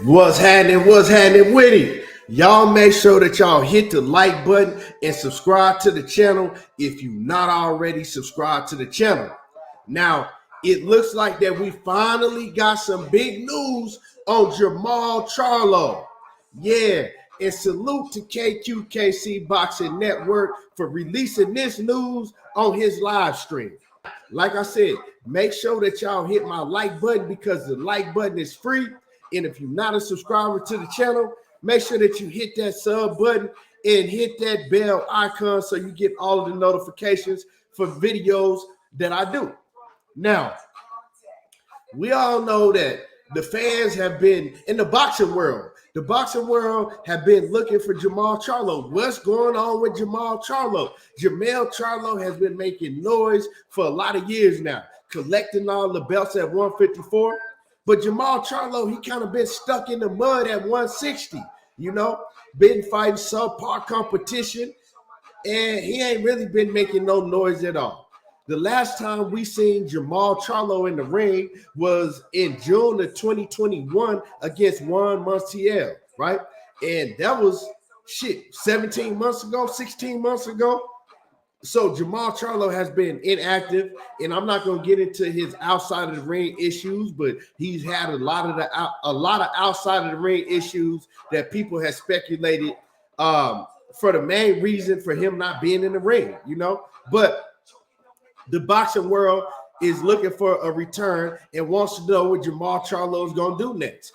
What's happening? What's happening with it? Y'all make sure that y'all hit the like button and subscribe to the channel if you not already subscribed to the channel. Now, it looks like that we finally got some big news on Jermall Charlo. Yeah, and salute to KQKC Boxing Network for releasing this news on his live stream. Like I said, make sure that y'all hit my like button because the like button is free. And if you're not a subscriber to the channel, make sure that you hit that sub button and hit that bell icon so you get all of the notifications for videos that I do. Now, we all know that the fans have been in the boxing world. The boxing world have been looking for Jermall Charlo. What's going on with Jermall Charlo? Jermall Charlo has been making noise for a lot of years now, collecting all the belts at 154. But Jermall Charlo, he kind of been stuck in the mud at 160, been fighting subpar competition, and he ain't really been making no noise at all. The last time we seen Jermall Charlo in the ring was in June of 2021 against Juan Montiel, right? And that was 17 months ago, 16 months ago. So Jermall Charlo has been inactive, and I'm not going to get into his outside of the ring issues, but he's had a lot of outside of the ring issues that people have speculated for the main reason for him not being in the ring, But the boxing world is looking for a return and wants to know what Jermall Charlo is going to do next.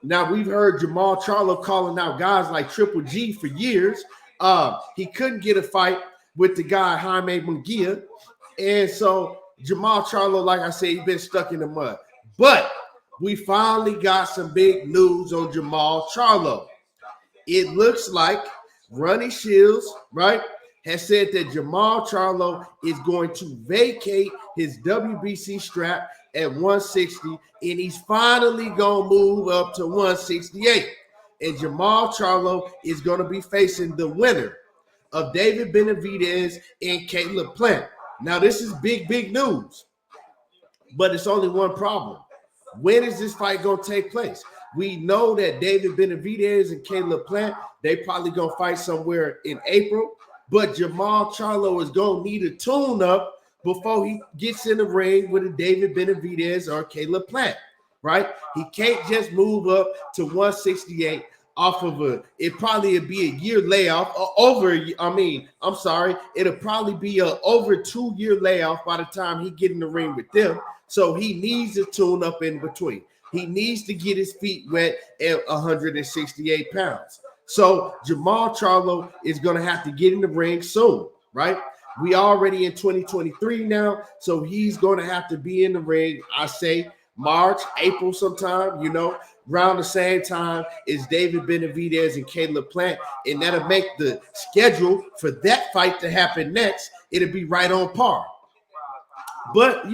Now, we've heard Jermall Charlo calling out guys like Triple G for years. He couldn't get a fight with the guy Jaime Munguia. And so Jermall Charlo, like I said, he's been stuck in the mud. But we finally got some big news on Jermall Charlo. It looks like Ronnie Shields, right, has said that Jermall Charlo is going to vacate his WBC strap at 160, and he's finally going to move up to 168. And Jermall Charlo is going to be facing the winner of David Benavidez and Caleb Plant. Now, this is big news, but it's only one problem. When is this fight going to take place? We know that David Benavidez and Caleb Plant, they probably going to fight somewhere in April, but Jermall Charlo is going to need a tune-up before he gets in the ring with a David Benavidez or Caleb Plant, right? He can't just move up to 168 off of it'd probably be a year layoff it'll probably be a over 2 year layoff by the time he get in the ring with them. So he needs a tune up in between. He needs to get his feet wet at 168 pounds. So Jermall Charlo is going to have to get in the ring soon, right? We already in 2023 now, so he's going to have to be in the ring, I say, March, April sometime, around the same time as David Benavidez and Caleb Plant, and that'll make the schedule for that fight to happen next. It'll be right on par. But,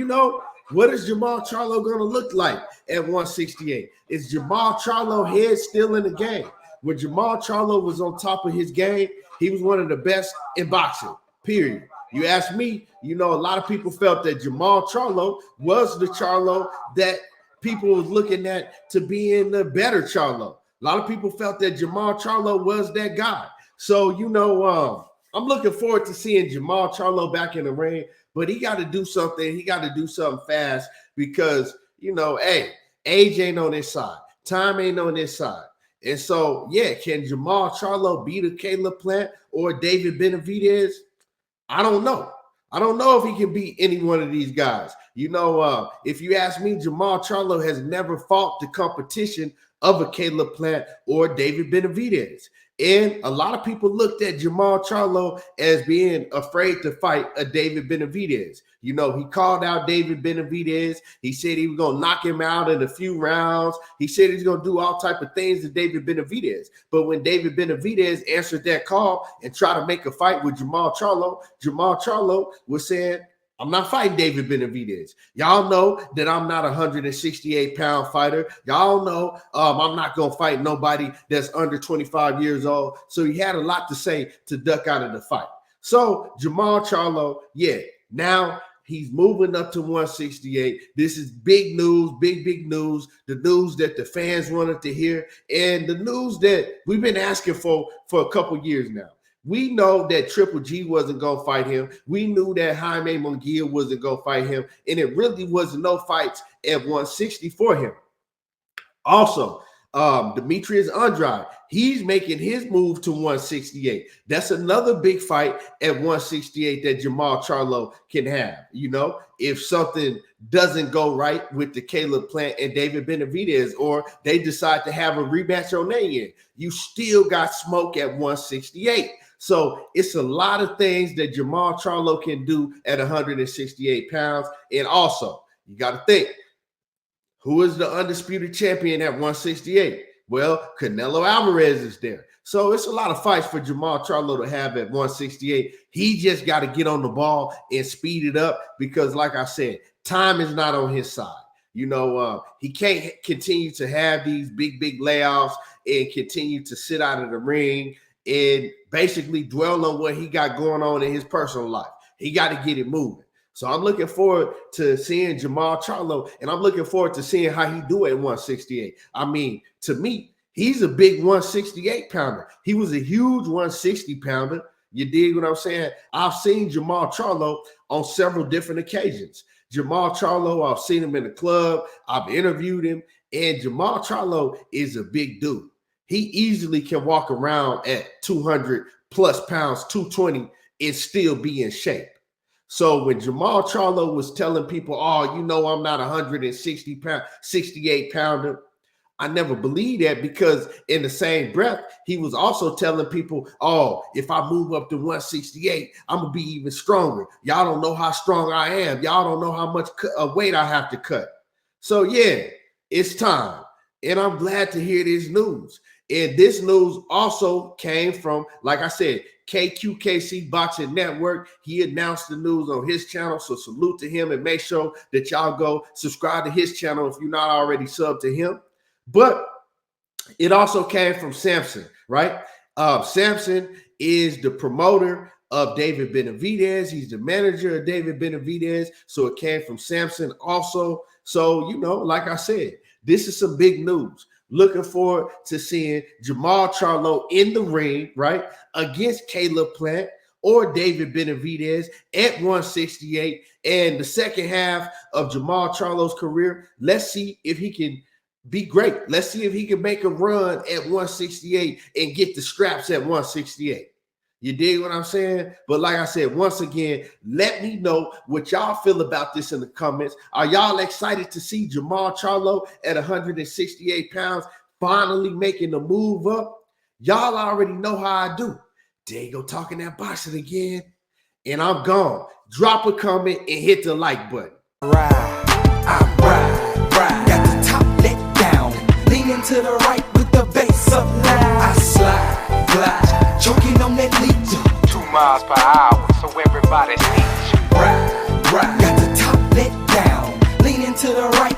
what is Jermall Charlo going to look like at 168? Is Jermall Charlo head still in the game? When Jermall Charlo was on top of his game, he was one of the best in boxing, period. You ask me, a lot of people felt that Jermall Charlo was the Charlo that people was looking at to be in the better Charlo. A lot of people felt that Jermall Charlo was that guy. So, I'm looking forward to seeing Jermall Charlo back in the ring, but he got to do something. He got to do something fast because, age ain't on his side. Time ain't on his side. And so, can Jermall Charlo beat a Caleb Plant or David Benavidez? I don't know. I don't know if he can beat any one of these guys. If you ask me, Jermall Charlo has never fought the competition of a Caleb Plant or David Benavidez. And a lot of people looked at Jermall Charlo as being afraid to fight a David Benavidez. He called out David Benavidez. He said he was going to knock him out in a few rounds. He said he's going to do all type of things to David Benavidez. But when David Benavidez answered that call and tried to make a fight with Jermall Charlo was saying, I'm not fighting David Benavidez. Y'all know that I'm not a 168-pound fighter. Y'all know I'm not going to fight nobody that's under 25 years old. So he had a lot to say to duck out of the fight. So Jermall Charlo, now He's moving up to 168. This is big news, big news. The news that the fans wanted to hear, and the news that we've been asking for a couple years now. We know that Triple G wasn't going to fight him. We knew that Jaime Munguia wasn't going to fight him, and it really was no fights at 160 for him. Also, Demetrius Andrade, he's making his move to 168. That's another big fight at 168 that Jermall Charlo can have. You know, if something doesn't go right with the Caleb Plant and David Benavidez, or they decide to have a rematch on their end, you still got smoke at 168. So it's a lot of things that Jermall Charlo can do at 168 pounds. And also, you got to think, who is the undisputed champion at 168? Well, Canelo Alvarez is there. So it's a lot of fights for Jermall Charlo to have at 168. He just got to get on the ball and speed it up because, like I said, time is not on his side. You know, he can't continue to have these big layoffs and continue to sit out of the ring and basically dwell on what he got going on in his personal life. He got to get it moving. So I'm looking forward to seeing Jermall Charlo, and I'm looking forward to seeing how he do at 168. I mean, to me, he's a big 168 pounder. He was a huge 160 pounder. You dig what I'm saying? I've seen Jermall Charlo on several different occasions. Jermall Charlo, I've seen him in the club. I've interviewed him, and Jermall Charlo is a big dude. He easily can walk around at 200 plus pounds, 220, and still be in shape. So when Jermall Charlo was telling people, oh, you know, I'm not 68 pounder, I never believed that, because in the same breath, he was also telling people, oh, if I move up to 168, I'm going to be even stronger. Y'all don't know how strong I am. Y'all don't know how much weight I have to cut. So yeah, it's time. And I'm glad to hear this news. And this news also came from, like I said, KQKC Boxing Network. He announced the news on his channel, so salute to him, and make sure that y'all go subscribe to his channel if you're not already subbed to him. But it also came from Samson, right? Samson is the promoter of David Benavidez. He's the manager of David Benavidez, so it came from Samson also. So, you know, like I said, this is some big news. Looking forward to seeing Jermall Charlo in the ring, right, against Caleb Plant or David Benavidez at 168. And the second half of Jermall Charlo's career, let's see if he can be great. Let's see if he can make a run at 168 and get the straps at 168. You dig what I'm saying? But like I said, once again, let me know what y'all feel about this in the comments. Are y'all excited to see Jermall Charlo at 168 pounds finally making the move up? Y'all already know how I do. There you go, talking that boxing again. And I'm gone. Drop a comment and hit the like button. I ride. Got the top let down. Leaning to the right with the bass up now. I slide, glide, choking on that lead. 2 miles per hour, so everybody sees you. Ride. Got the top let down. Leaning to the right.